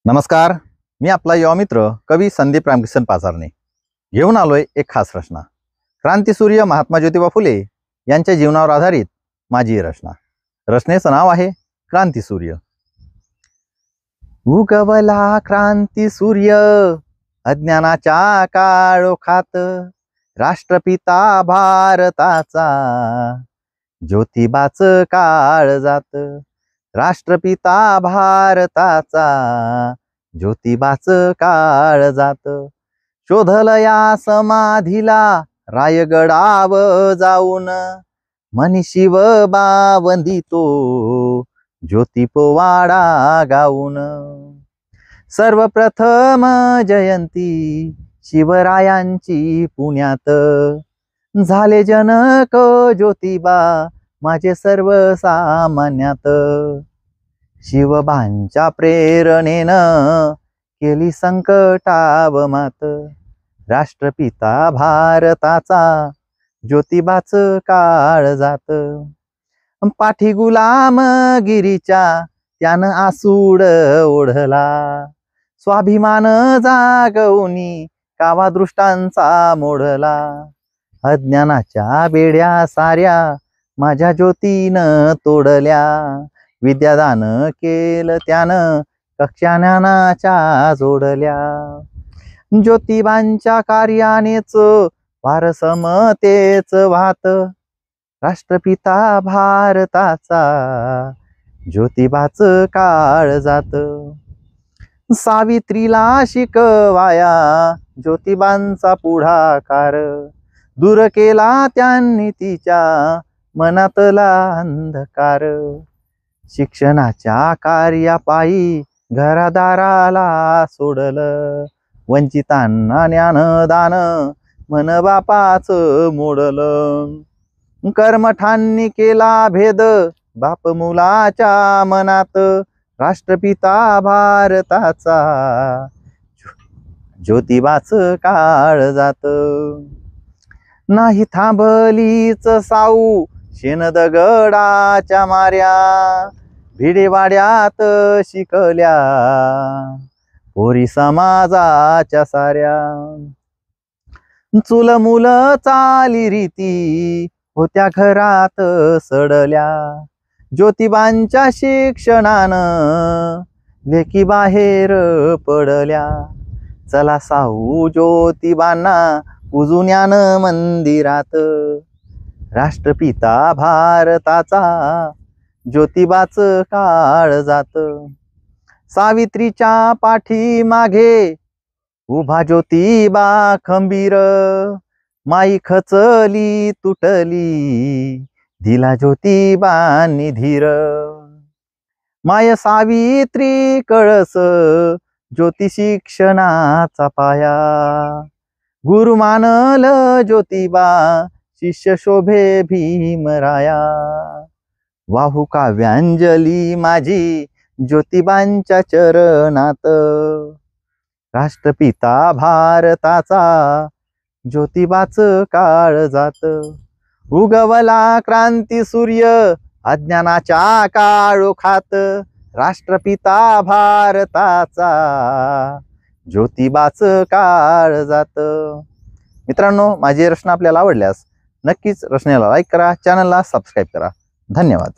नमस्कार, मी आपला युवा मित्र कवी संदीप रामकिसन पाचारणे घेऊन आलोय एक खास रचना। क्रांतीसूर्य महात्मा ज्योतिबा फुले यांच्या जीवनावर आधारित माझी रचना। रचनेचं नाव आहे क्रांतीसूर्य। उगवला क्रांतीसूर्य अज्ञानाच्या काळोखात, राष्ट्रपिता भारताचा ज्योतिबाच काळ जात। राष्ट्रपिता भारताचा ज्योतिबाच काळ जात। शोधल या समाधीला रायगडाव जाऊन, म्हणी शिव बावंदितो ज्योती पोवाडा गाऊन। सर्वप्रथम जयंती शिवरायांची पुण्यात, झाले जनक ज्योतिबा माझे सर्वसामान्यात। शिवबांच्या प्रेरणेनं केली संकटाव मात, राष्ट्रपिता भारताचा ज्योतिबाच काळ जात। पाठी गुलामगिरीच्या त्यानं आसूड ओढला, स्वाभिमान जागवणी कावा दृष्टांचा मोडला। अज्ञानाच्या बेड्या साऱ्या माझ्या ज्योतीनं तोडल्या, विद्यादान केलं त्यानं कक्षा ज्ञानाच्या जोडल्या। ज्योतिबांच्या कार्यानेच वार समतेच वाहत, राष्ट्रपिता भारताचा ज्योतिबाच काळ जात। सावित्रीला शिकवाया ज्योतिबांचा पुढाकार, दूर केला त्यांनी तिच्या मनातला अंधकार। शिक्षणाच्या कार्यापायी घरादाराला सोडलं, वंचितांना ज्ञानदान मन बापाच मोडलं। कर्मठांनी केला भेद बाप मुलाच्या मनात, राष्ट्रपिता भारताचा ज्योतिबाच काळ जात। नाही थांबलीच साऊ शेण दगडाच्या माऱ्या, भिडेवाड्यात शिकल्या पोरी समाजाच्या साऱ्या। चूल मुल चाली रीती होत्या घरात सडल्या, ज्योतिबांच्या शिक्षणानं लेकी बाहेर पडल्या। चला साऊ ज्योतिबांना पूजुन्यान मंदिरात, राष्ट्रपिता भारताचा ज्योतिबाच काळ जात। सावित्रीच्या पाठी मागे उभा ज्योतिबा खंबीर, माई खचली तुटली दिला ज्योतिबांनी धीर। माय सावित्री कळस ज्योती शिक्षणाचा पाया, गुरु मानल ज्योतिबा शिष्य शोभे भीमराया। वाहू काव्यांजली माझी ज्योतिबांच्या चरणात, राष्ट्रपिता भारताचा ज्योतिबाच काळ जात। उगवला क्रांतीसूर्य अज्ञानाच्या काळोखात, राष्ट्रपिता भारताचा ज्योतिबाच काळ जात। मित्रांनो, माझी रचना आपल्याला आवडल्यास नक्कीच रचनेला लाईक करा, चॅनलला सबस्क्राईब करा। धन्यवाद।